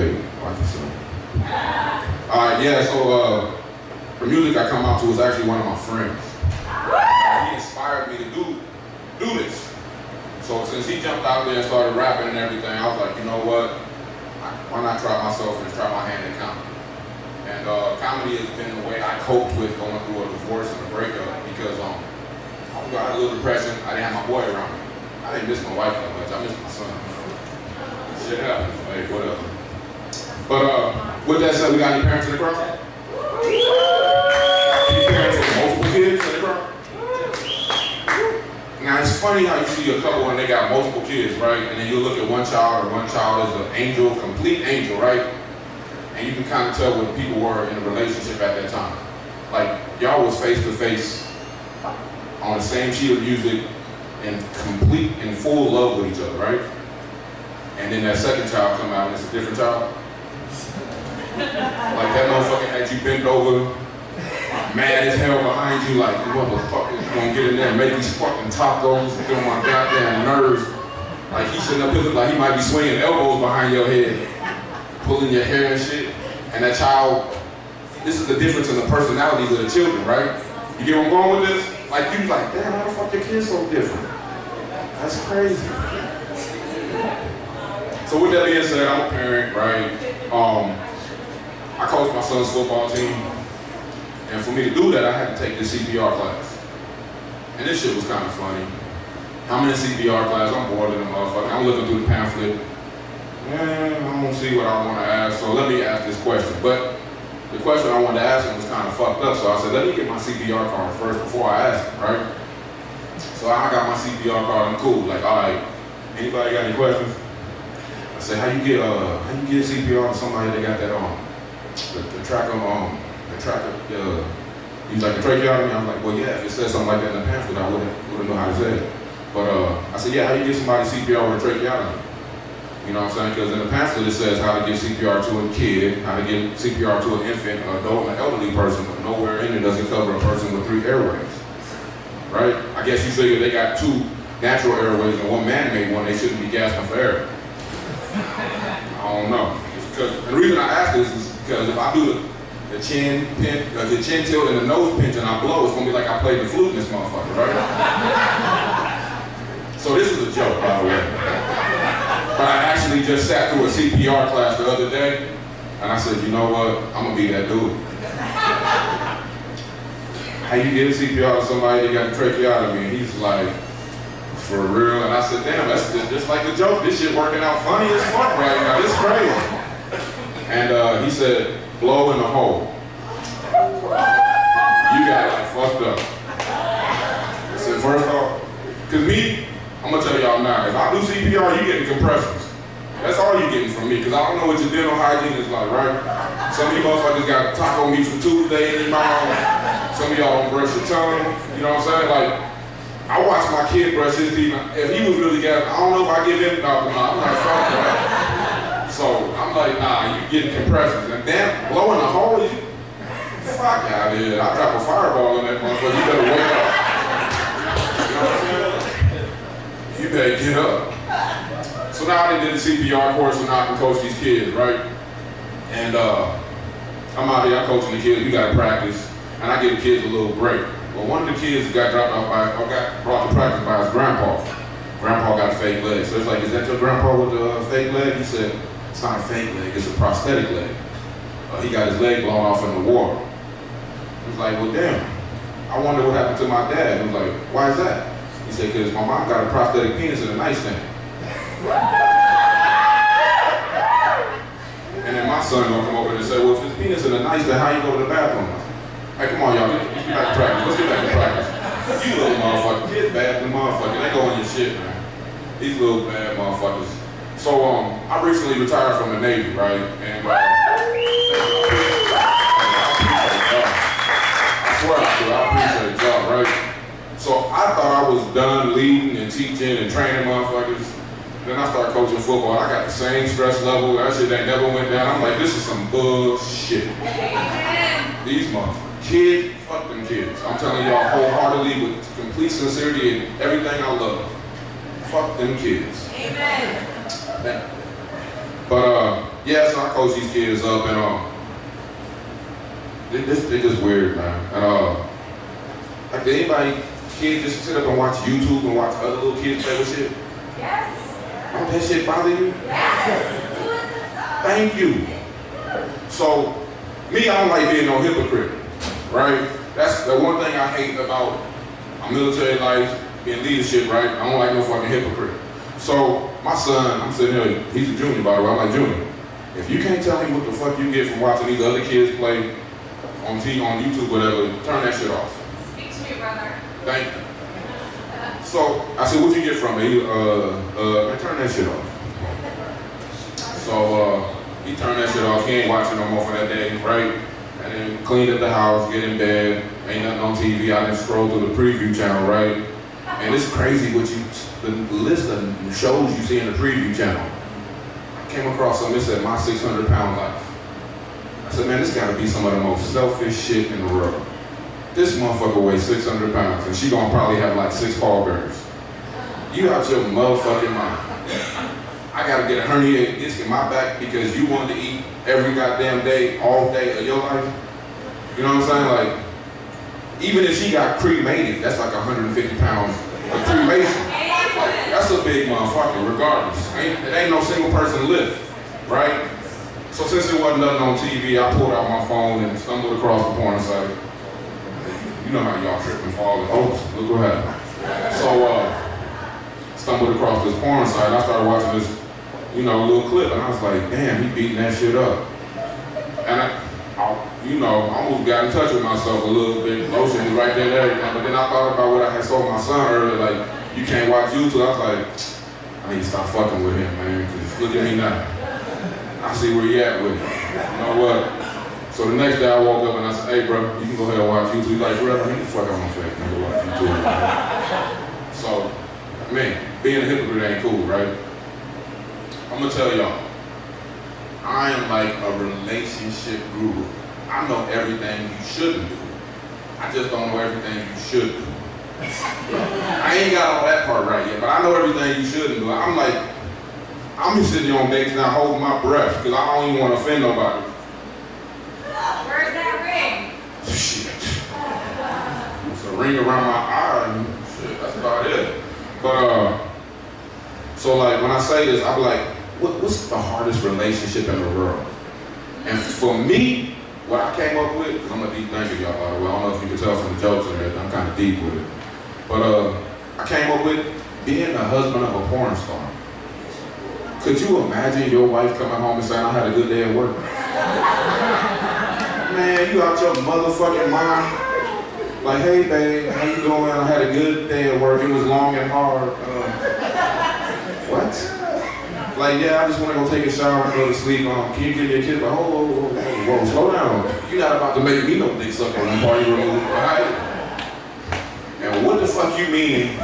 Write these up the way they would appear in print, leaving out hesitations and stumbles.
Hey, watch yourself. Alright, yeah, so the music I come out to is actually one of my friends. He inspired me to do this. So since he jumped out there and started rapping and everything, I was like, you know what? Why not try myself and try my hand at comedy? And comedy has been the way I coped with going through a divorce and a breakup because I had a little depression. I didn't have my boy around me. I didn't miss my wife that much. I missed my son. Shit happens. Hey, whatever. But with that said, we got any parents in the crowd? Any parents with multiple kids in the crowd? Now it's funny how you see a couple and they got multiple kids, right? And then you look at one child, or one child is an angel, complete angel, right? And you can kind of tell what people were in a relationship at that time. Like, y'all was face to face on the same sheet of music and complete and full love with each other, right? And then that second child come out and it's a different child. Like that motherfucker had you bent over, mad as hell behind you, like, what the fuck is you gonna get in there and make these fucking tacos, get on my goddamn nerves. Like he sitting up here look like he might be swinging elbows behind your head, pulling your hair and shit. And that child, this is the difference in the personalities of the children, right? You get where I'm going with this? Like you like, damn, how the fuck your kid's so different? That's crazy. So with that being said, I'm a parent, right? I coach my son's football team. And for me to do that, I had to take this CPR class. And this shit was kind of funny. I'm in a CPR class, I'm bored in the motherfucker. I'm looking through the pamphlet. I don't see what I want to ask, so let me ask this question. But the question I wanted to ask him was kind of fucked up, so I said, let me get my CPR card first before I ask him, right? So I got my CPR card, I'm cool. Like, all right, anybody got any questions? I said, how you get CPR to somebody that got that the tracker, he's like, the tracheotomy? I was like, well, yeah, if it says something like that in the pamphlet, I wouldn't know how to say it. But I said, yeah, how you get somebody CPR with a tracheotomy? You know what I'm saying? Because in the pamphlet it says how to give CPR to a kid, how to give CPR to an infant, an adult, and an elderly person, but nowhere in it does it cover a person with 3 airways. Right? I guess you figure they got 2 natural airways and 1 man-made one, they shouldn't be gasping for air. I don't know. And the reason I ask this is because if I do the chin tilt and the nose pinch and I blow, it's gonna be like I played the flute in this motherfucker, right? So this is a joke, by the way. But I actually just sat through a CPR class the other day, and I said, you know what? I'm gonna be that dude. How you get a CPR to somebody that got a tracheotomy? And he's like, for real? And I said, damn, that's just like the joke. This shit working out funny as fuck right now. This crazy. And he said, blow in the hole. You got like fucked up. I said, first off, because me, I'm gonna tell y'all now, if I do CPR, you getting compressions. That's all you getting from me, because I don't know what your dental hygiene is like, right? Some of you motherfuckers got taco meat from Tuesday in your mouth. Some of y'all don't brush your tongue. You know what I'm saying? Like, I watch my kid brush his teeth. If he was really gassed, I don't know if I give him I'm like, fuck that. So I'm like, nah, you getting compressions. And damn, blowing a hole, fuck out of here. I drop a fireball in that motherfucker, you better wake up. You know what I'm saying? You better get up. So now I did the CPR course and now I can coach these kids, right? And I'm out there, I'm coaching the kids, we gotta practice, and I give the kids a little break. Well, one of the kids got dropped off got brought to practice by his grandpa. Grandpa got a fake leg. So it's like, is that your grandpa with the fake leg? He said, it's not a fake leg, it's a prosthetic leg. He got his leg blown off in the war. He was like, well, damn, I wonder what happened to my dad. He was like, why is that? He said, because my mom got a prosthetic penis in a nightstand. And then my son gonna come over and say, well, if his penis in a nightstand, how you go to the bathroom? Hey, come on, y'all, let's get back to practice. Let's get back to practice. You little motherfucker, kids bad little motherfucker. They go on your shit, man. These little bad motherfuckers. So, I recently retired from the Navy, right? And I swear I appreciate y'all, right? So I thought I was done leading and teaching and training motherfuckers. Then I started coaching football. I got the same stress level. That shit that never went down. I'm like, this is some bullshit. These motherfuckers. Kids, fuck them kids. I'm telling y'all wholeheartedly with complete sincerity and everything I love. Fuck them kids. Amen. But yeah, so I coach these kids up, and they just weird, man. And like, did anybody, kids just sit up and watch YouTube and watch other little kids play with shit? Yes. Don't that shit bother you? Yes. Thank you. So, me, I don't like being no hypocrite, right? That's the one thing I hate about my military life, being leadership, right? I don't like no fucking hypocrite. So, my son, I'm sitting here, he's a junior, by the way, I'm like, Junior, if you can't tell me what the fuck you get from watching these other kids play on TV, on YouTube, whatever, turn that shit off. Speak to me, brother. Thank you. So, I said, what'd you get from it? Man, turn that shit off. So, he turned that shit off. He ain't watching no more for that day, right? And then cleaned up the house, get in bed, ain't nothing on TV. I just scrolled through the preview channel, right? And it's crazy what the list of shows you see in the preview channel. I came across something that said My 600 Pound Life. I said, man, this gotta be some of the most selfish shit in the world. This motherfucker weighs 600 pounds and she gonna probably have like 6 pallbearers. You out your motherfucking mind. I gotta get a herniated disc in my back because you wanted to eat every goddamn day, all day of your life. You know what I'm saying? Like, even if she got cremated, that's like 150 pounds of cremation. That's a big motherfucker, regardless. It ain't no single person lift, right? So since there wasn't nothing on TV, I pulled out my phone and stumbled across the porn site. You know how y'all trip and fall. Oh, look what happened. So, stumbled across this porn site, and I started watching this, little clip, and I was like, damn, he beating that shit up. And I almost got in touch with myself a little bit. Lotion was right there and everything, but then I thought about what I had told my son earlier, like, you can't watch YouTube. I was like, I need to stop fucking with him, man, because look at me now. I see where he at with it. You know what? So the next day I woke up and I said, hey, bro, you can go ahead and watch YouTube. He's like, forever, man, get the fuck out of my face, man, go watch YouTube. So, man, being a hypocrite ain't cool, right? I'm gonna tell y'all, I am like a relationship guru. I know everything you shouldn't do. I just don't know everything you should do. I ain't got all that part right yet, but I know everything you shouldn't do. I'm just sitting here on dates now holding my breath because I don't even want to offend nobody. Where's that ring? Shit. It's a ring around my eye and shit, that's about it. But, so like when I say this, I'm like, what's the hardest relationship in the world? And for me, what I came up with, because I'm a deep thinker, y'all, by the way. I don't know if you can tell from the jokes in there, I'm kind of deep with it. But I came up with being the husband of a porn star. Could you imagine your wife coming home and saying, I had a good day at work? Man, you out your motherfucking mind. Like, hey babe, how you doing? I had a good day at work. It was long and hard. What? Like, yeah, I just want to go take a shower and go to sleep. Can you give me a kiss? Like, whoa, slow down. You're not about to make me no dick sucker on party room, right? And what the fuck you mean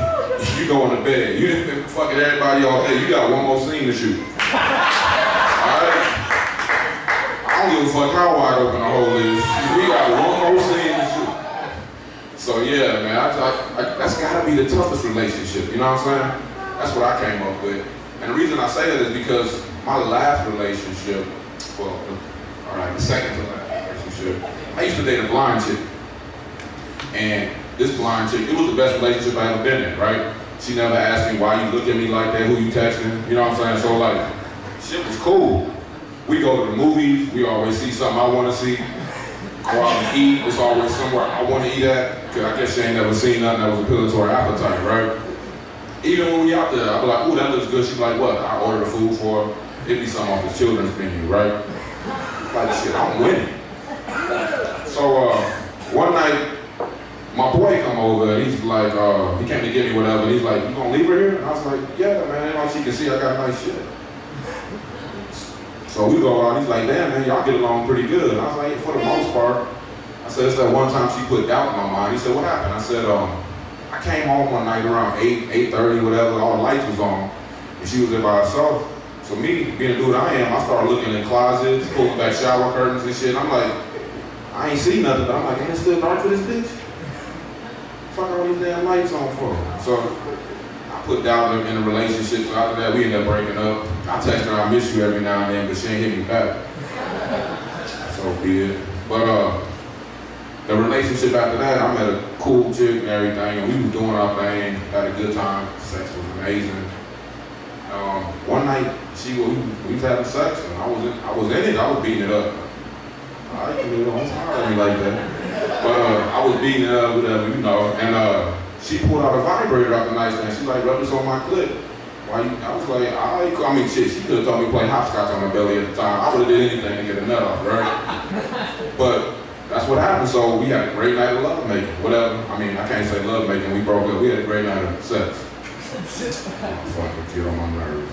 you going to bed? You didn't been fucking everybody all day. You got one more scene to shoot. Alright? I don't give a fuck how wide open the hole is. We got one more scene to shoot. So yeah, man, that's gotta be the toughest relationship, you know what I'm saying? That's what I came up with. And the reason I say that is because my last relationship, the second to last relationship, I used to date a blind chick. And this blind chick, it was the best relationship I ever been in, right? She never asked me why you look at me like that, who you texting, you know what I'm saying? So like, shit was cool. We go to the movies, we always see something I want to see. Go out and eat, it's always somewhere I want to eat at, because I guess she ain't never seen nothing that was appealing to her appetite, right? Even when we out there, I'll be like, ooh, that looks good. She'd be like, what? I order the food for her. It'd be something off the children's menu, right? Like, shit, I'm winning. So, one night, my boy come over and he's like, he came to get me whatever, and he's like, you gonna leave her here? And I was like, yeah, man, like she can see I got nice shit. So we go out, he's like, damn, man, y'all get along pretty good. And I was like, yeah, for the most part. I said, it's that one time she put doubt in my mind. He said, what happened? I said, I came home one night around 8:30, whatever, all the lights was on, and she was there by herself. So me, being the dude I am, I started looking in closets, pulling back shower curtains and shit, and I'm like, I ain't see nothing, but I'm like, ain't it still dark for this bitch? Fuck all these damn lights on for? So I put doubt in a relationship, so after that we ended up breaking up. I text her, I miss you every now and then, but she ain't hit me back. So be it. But the relationship after that, I met a cool chick and everything, and we was doing our thing, had a good time. Sex was amazing. One night, we was having sex, and I was in it. I was beating it up. I can do it. Don't smile at me like that. But I was beating it up, whatever, you know. And she pulled out a vibrator out the nightstand. She's like, rub this on my clit. Why you? I was like, I mean, shit. She could have told me to play hopscotch on her belly at the time. I would have did anything to get a nut off, right? But that's what happened. So we had a great night of love making, whatever. I mean, I can't say love making. We broke up. We had a great night of sex. Fucking get on my nerves.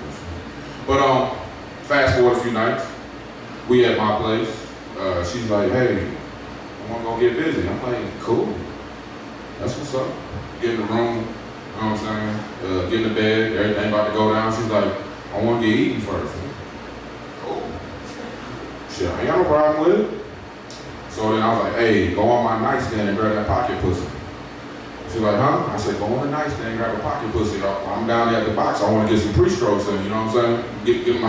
But fast forward a few nights, we at my place. She's like, hey, I want to go get busy. I'm like, cool. That's what's up. Get in the room, you know what I'm saying? Get in the bed, everything about to go down. She's like, I want to get eaten first. Cool. Shit, I ain't got no problem with it. So then I was like, hey, go on my nightstand and grab that pocket pussy. She's like, huh? I said, go on the nightstand and grab a pocket pussy. I'm down there at the box. I want to get some pre-strokes in, you know what I'm saying? Get my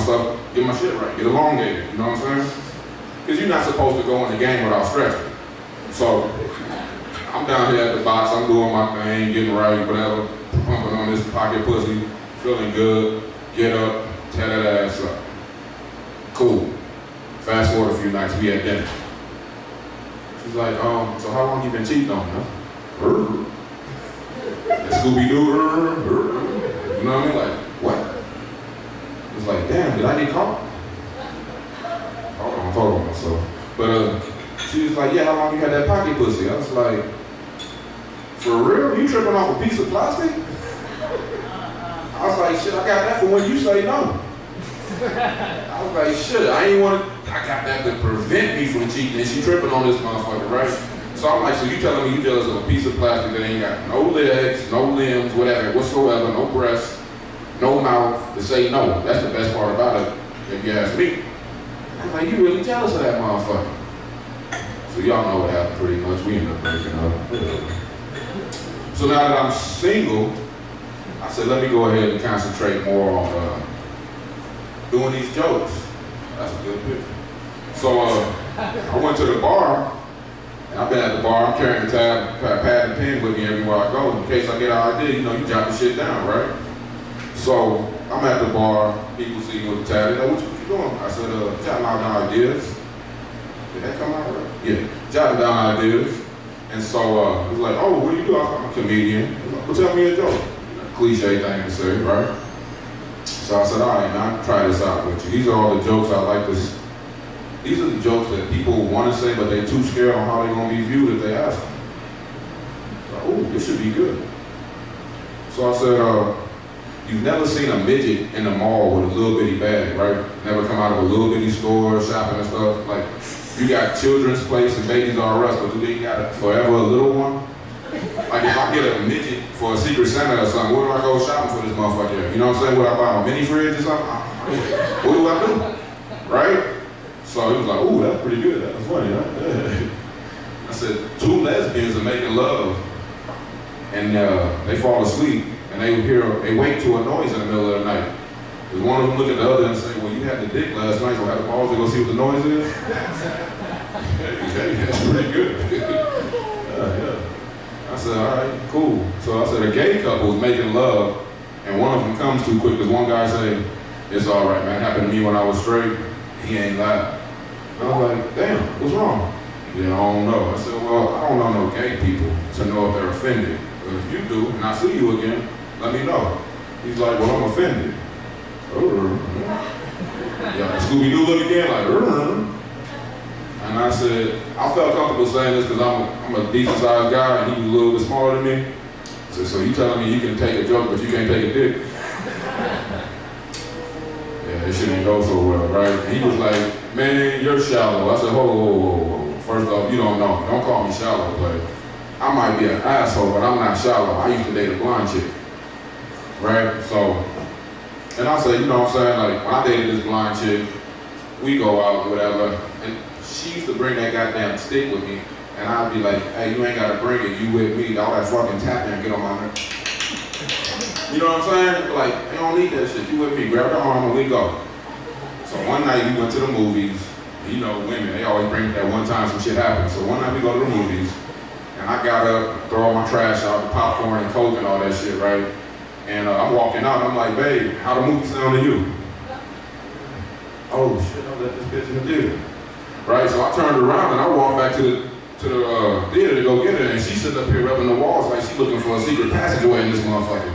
shit right, get elongated, you know what I'm saying? Because you're not supposed to go in the game without stretching. So I'm down here at the box, I'm doing my thing, getting right, whatever, pumping on this pocket pussy, feeling good, get up, tear that ass up. Cool. Fast forward a few nights, we had dinner. She's like, so how long you been cheating on me? Scooby-Doo, you know what I mean? Like, what? It's like, damn, did I get caught? Hold on, I'm talking about myself. But she was like, yeah, how long you had that pocket pussy? I was like, for real? You tripping off a piece of plastic? I was like, shit, I got that for when you say no. I was like, shit, I got that to prevent me from cheating, and she tripping on this motherfucker, right? So I'm like, so you telling me you jealous of a piece of plastic that ain't got no legs, no limbs, whatever, whatsoever, no breasts, no mouth, to say no. That's the best part about it, if you ask me. I'm like, you really jealous of that motherfucker? So y'all know what happened pretty much. We ended up breaking up. So now that I'm single, I said, let me go ahead and concentrate more on doing these jokes. That's a good picture. So I went to the bar. I've been at the bar, I'm carrying the pad and pen with me everywhere I go. In case I get an idea, you know, you jot the shit down, right? So I'm at the bar, people see me with the tab, they're like, what you doing? I said, jotting down ideas. Did that come out right? Yeah, jotting down ideas. And so he was like, oh, what do you do? I'm a comedian. Like, well, tell me a joke. Cliche thing to say, right? So I said, all right, now try this out with you. These are all the jokes I like to. These are the jokes that people want to say, but they're too scared on how they're going to be viewed if they ask them. So, oh, this should be good. So I said, you've never seen a midget in the mall with a little bitty bag, right? Never come out of a little bitty store, shopping and stuff. Like, you got Children's Place and Babies R Us, but do they got a Forever a little one? Like, if I get a midget for a Secret Santa or something, where do I go shopping for this motherfucker? You know what I'm saying? Would I buy a mini fridge or something? What do I do? Right? So he was like, ooh, that's pretty good. That was funny, right? I said, two lesbians are making love, and they fall asleep, and they wake to a noise in the middle of the night. Does one of them look at the other and say, well, you had the dick last night, so I had to pause to go see what the noise is? Hey, that's pretty good. Yeah. I said, all right, cool. So I said, a gay couple is making love, and one of them comes too quick, because one guy said, it's all right, man, it happened to me when I was straight. He ain't lied. I was like, damn, what's wrong? Yeah, I don't know. I said, well, I don't know no gay people to know if they're offended. But if you do, and I see you again, let me know. He's like, well, I'm offended. Yeah, Scooby-Doo look again, like, and I said, I felt comfortable saying this because I'm a decent sized guy and he was a little bit smaller than me. I said, so you telling me you can take a joke, but you can't take a dick? Yeah, this shit didn't go so well, right? And he was like, man, you're shallow. I said, whoa. First off, you don't know. Don't call me shallow, but I might be an asshole, but I'm not shallow. I used to date a blonde chick, right? So, and I said, you know what I'm saying? Like, when I dated this blonde chick, we go out or whatever, and she used to bring that goddamn stick with me, and I'd be like, hey, you ain't gotta bring it, you with me. All that fucking tapping and get on my nerves. You know what I'm saying? Like, you don't need that shit. You with me, grab the arm and we go. So one night we went to the movies. You know, women, they always bring that one time some shit happened. So one night we go to the movies, and I got up, throw all my trash out, the popcorn and Coke and all that shit, right? And I'm walking out, and I'm like, babe, how the movie sound to you? Oh shit, I let this bitch in the theater. Right, so I turned around and I walked back to the theater to go get her, and she sitting up here rubbing the walls like she looking for a secret passageway in this motherfucker.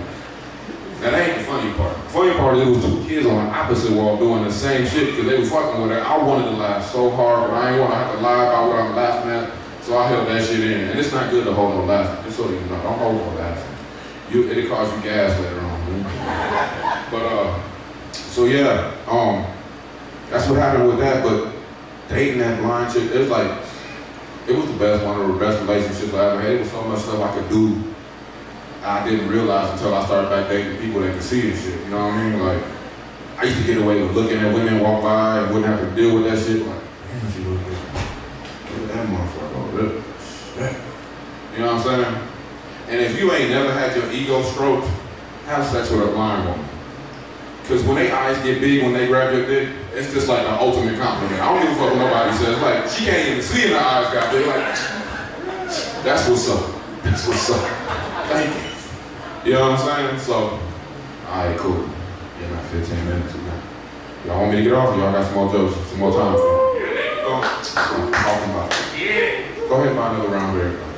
Now that ain't the funny part. The funny part is it was two kids on the opposite wall doing the same shit because they were fucking with her. I wanted to laugh so hard, but I ain't want to have to lie about what I'm laughing at, so I held that shit in. And it's not good to hold no laughing, just so you know. Don't hold no laughing. It'll cause you gas later on. Man. But so yeah, that's what happened with that. But dating that blind chick, it was the best, one of the best relationships I ever had. It was so much stuff I could do I didn't realize until I started back dating people that could see this shit, you know what I mean? Like, I used to get away with looking at women walk by and wouldn't have to deal with that shit. Like, damn, she look good. Look at that motherfucker over there. Shit. You know what I'm saying? And if you ain't never had your ego stroked, have sex with a blind woman. Because when they eyes get big, when they grab your dick, it's just like an ultimate compliment. I don't give a fuck what nobody says. Like, she can't even see in her eyes got big. Like, that's what's up. That's what's up. Thank you. You know what I'm saying? So, alright, cool. Yeah, about 15 minutes. Y'all want me to get off? Y'all got some more jokes, some more time for me? Go. I'm talking about it. Yeah. Go ahead and buy another round of everybody.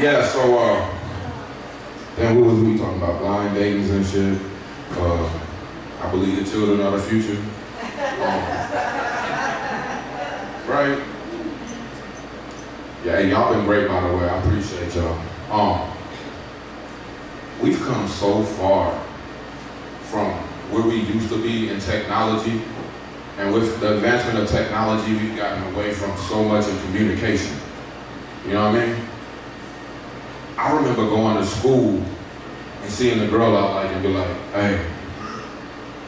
Yeah, so, then what was we talking about? Blind datings and shit. I believe the children are the future. Right? Yeah, hey, y'all been great, by the way. I appreciate y'all. We've come so far from where we used to be in technology, and with the advancement of technology, we've gotten away from so much in communication. You know what I mean? I remember going to school and seeing the girl I like and be like, hey,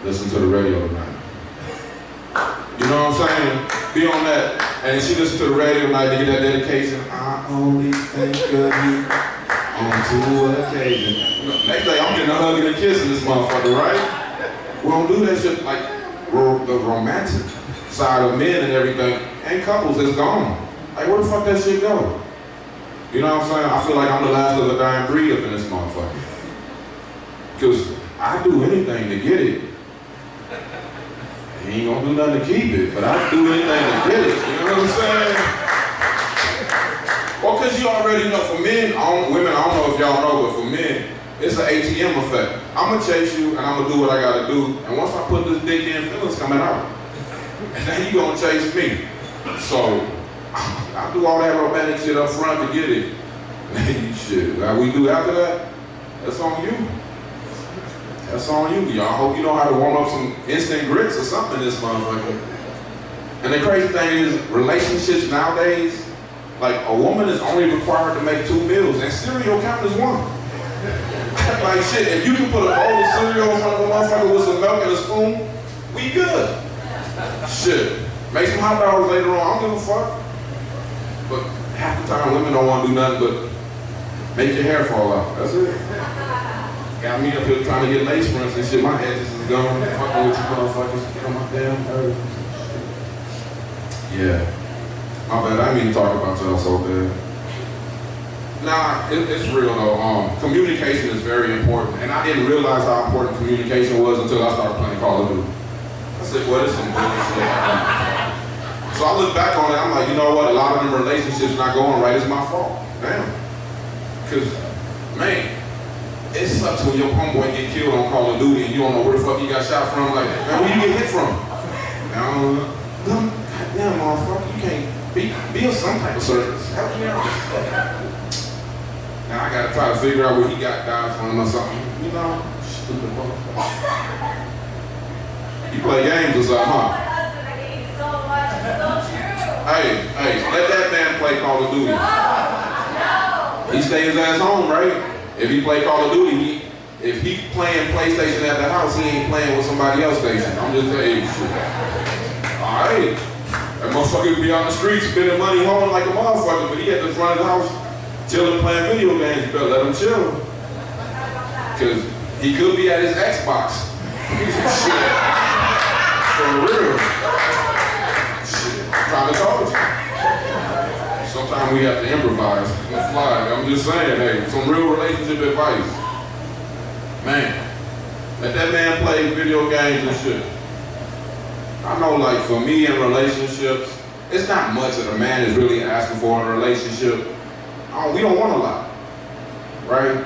listen to the radio tonight. You know what I'm saying? Be on that. And she listened to the radio tonight to get that dedication. I only think of you on two occasions. Next day, I'm getting a hug and a kiss in this motherfucker, right? We don't do that shit like the romantic side of men and everything. And couples is gone. Like, where the fuck that shit go? You know what I'm saying? I feel like I'm the last of the dying breed up in this motherfucker. Because I do anything to get it. He ain't gonna do nothing to keep it, but I do anything to get it. You know what I'm saying? Well, because you already know, for men, women, I don't know if y'all know, but for men, it's an ATM effect. I'm gonna chase you and I'm gonna do what I gotta do. And once I put this dick in, feelings coming out. And then you gonna chase me. So, I do all that romantic shit up front to get it. Shit, like we do after that, that's on you. That's on you. Y'all hope you know how to warm up some instant grits or something in this motherfucker. And the crazy thing is, relationships nowadays, like a woman is only required to make 2 meals and cereal count as 1. Like shit, if you can put a bowl of cereal in front of a motherfucker with some milk and a spoon, we good. Shit. Make some hot dogs later on, I don't give a fuck. But half the time women don't want to do nothing but make your hair fall out. That's it. Got me up here trying to get lace fronts and shit. My edges is gone. Fucking with you motherfuckers. Get on my damn nerves. Yeah. My bad. I didn't mean to talk about y'all so bad. Nah, it's real though. Communication is very important. And I didn't realize how important communication was until I started playing Call of Duty. I said, well, this is some bullshit. So I look back on it, I'm like, you know what? A lot of them relationships not going right. It's my fault. Damn. Because, man, it sucks when your homeboy get killed on Call of Duty and you don't know where the fuck he got shot from. Like, man, where you get hit from? Goddamn, motherfucker, you can't be of some type of service. Help me out. Now I gotta try to figure out where he got died from or something. You know, stupid motherfucker. You play games or something, huh? Hey, let that man play Call of Duty. No. He stay his ass home, right? If he play Call of Duty, if he playing PlayStation at the house, he ain't playing with somebody else's station. I'm just saying, shit. All right. That motherfucker be on the streets spending money home like a motherfucker, but he at the front of the house chilling playing video games. You better let him chill. Because Because he could be at his Xbox. Shit. For real. Shit. Trying to talk to you. Sometimes we have to improvise on the fly. I'm just saying, hey, some real relationship advice. Man, let that man play video games and shit. I know, like, for me in relationships, it's not much that a man is really asking for in a relationship. We don't want a lot, right?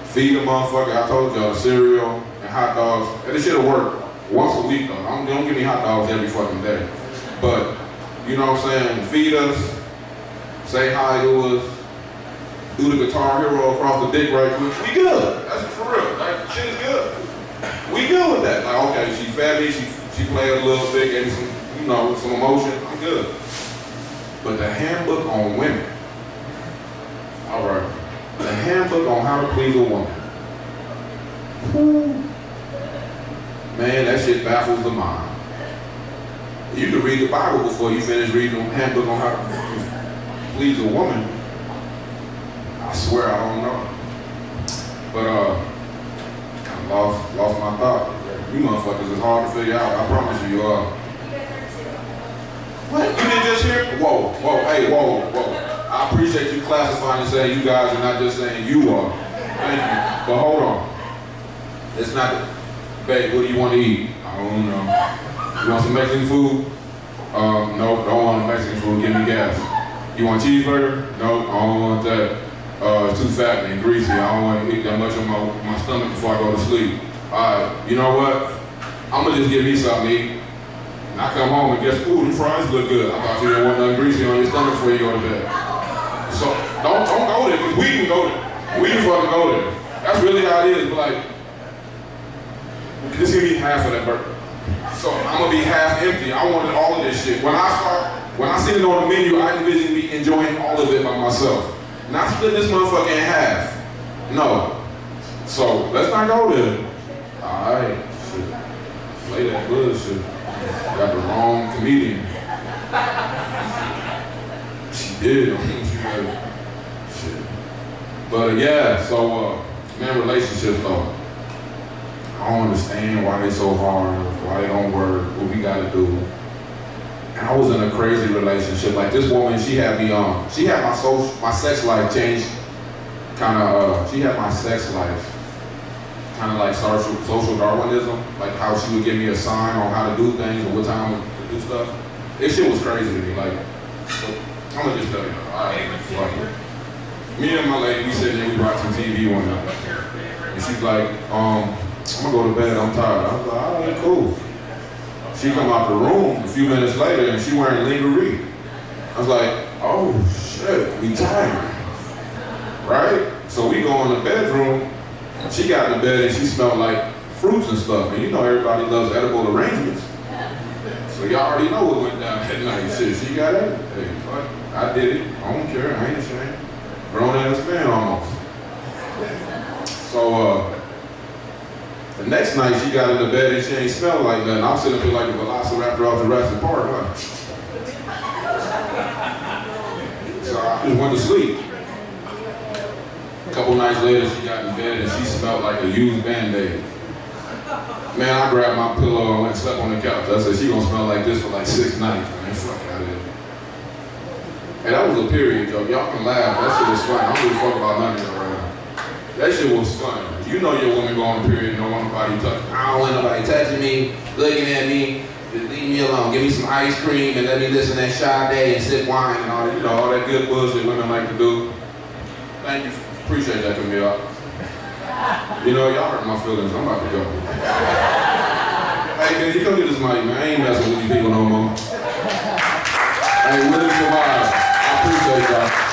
Feed a motherfucker, I told y'all, cereal and hot dogs. And this shit'll work once a week though. Don't give me hot dogs every fucking day. But, you know what I'm saying? Feed us, say hi to us, do the Guitar Hero across the dick right quick. We good. That's for real. Like, shit is good. We good with that. Like, okay, she fed me, she played a little bit, gave me some, you know, some emotion. I'm good. But the handbook on women. All right. The handbook on how to please a woman. Whew. Man, that shit baffles the mind. You can read the Bible before you finish reading the handbook on how to please a woman. I swear I don't know. But I lost my thought. You motherfuckers is hard to figure out. I promise you. You guys are too. What? You didn't just hear? Whoa, hey, whoa. I appreciate you classifying and saying you guys and not just saying you are. Thank you. But hold on. It's not, babe, what do you want to eat? I don't know. You want some Mexican food? No, don't want Mexican food. Give me gas. You want cheeseburger? No, I don't want that. It's too fat and greasy. I don't want to eat that much on my stomach before I go to sleep. Alright, you know what? I'm going to just give me something to eat. And I come home and guess, ooh, the fries look good. I thought you didn't want nothing greasy on your stomach before you go to bed. So don't go there, because we can go there. We can fucking go there. That's really how it is, but like, this is gonna be half of that burger. So I'm gonna be half empty. I wanted all of this shit. When I see it on the menu, I envision me enjoying all of it by myself. Not split this motherfucker in half. No. So let's not go there. Alright, shit. Play that bullshit. Got the wrong comedian. She did. Shit. But yeah, so man, relationships though. I don't understand why they so hard, why they don't work, what we gotta do. And I was in a crazy relationship. Like this woman, she had me she had my sex life changed. She had my sex life kind of like social Darwinism, like how she would give me a sign on how to do things and what time to do stuff. This shit was crazy to me. Like, I'm gonna just tell you, me and my lady, we sitting there, we watching TV one night, and she's like, I'm gonna go to bed, I'm tired. I was like, all right, cool. She come out the room a few minutes later, and she wearing lingerie. I was like, oh shit, we tired, right? So we go in the bedroom. She got in the bed and she smelled like fruits and stuff. And you know everybody loves edible arrangements. So y'all already know what went down that night. Shit, she got it. Hey, fuck, I did it. I don't care, I ain't ashamed. Grown ass man almost. So the next night she got in the bed and she ain't smelled like nothing. I'm sitting there like a velociraptor off Jurassic Park, huh? So I just went to sleep. A couple nights later, she got in bed and she smelled like a used Band-Aid. Man, I grabbed my pillow and went and slept on the couch. I said, she gonna smell like this for like 6 nights, man. Fuck out of here. And that was a period joke. Y'all can laugh. That shit was fun. I don't give a fuck about none of y'all right now. That shit was fun. You know your woman go on a period and don't want nobody touching. I don't want nobody touching me, looking at me. Just leave me alone. Give me some ice cream and let me listen to that Sade and sip wine and all that, you know, all that good bullshit women like to do. Thank you. Appreciate that, Camille. You know, y'all hurt my feelings. I'm about to go. Hey, can you come get this mic, man? I ain't messing with these people no more. Hey, Willie survived. I appreciate y'all.